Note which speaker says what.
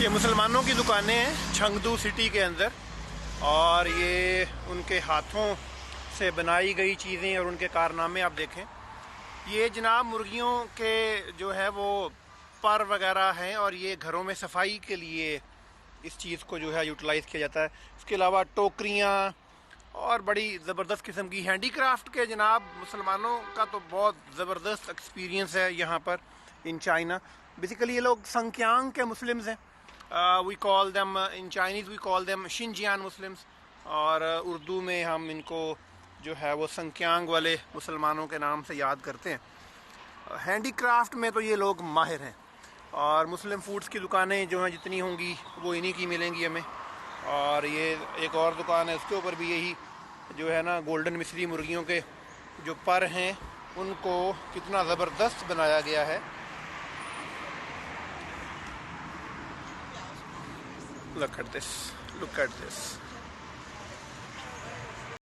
Speaker 1: ये मुसलमानों की दुकानें हैं चंगदू सिटी के अंदर, और ये उनके हाथों से बनाई गई चीज़ें और उनके कारनामे आप देखें। ये जनाब मुर्गियों के जो है वो पर वगैरह हैं, और ये घरों में सफाई के लिए इस चीज़ को जो है यूटिलाइज़ किया जाता है। इसके अलावा टोकरियाँ और बड़ी ज़बरदस्त किस्म की हैंडीक्राफ्ट के जनाब मुसलमानों का तो बहुत ज़बरदस्त एक्सपीरियंस है यहाँ पर इन चाइना। बेसिकली ये लोग संक्यांग के मुस्लिम्स हैं। We call them in Chinese we call them Xinjiang Muslims, और उर्दू में हम इनको जो है वो संक्यांग वाले मुसलमानों के नाम से याद करते हैं। हैंडीक्राफ्ट में तो ये लोग माहिर हैं, और मुस्लिम फूड्स की दुकानें जो हैं जितनी होंगी वो इन्हीं की मिलेंगी हमें। और ये एक और दुकान है, उसके ऊपर भी यही जो है ना गोल्डन मिस्री मुर्गियों के जो पर हैं उनको कितना ज़बरदस्त बनाया गया है। Look at this. Look at this.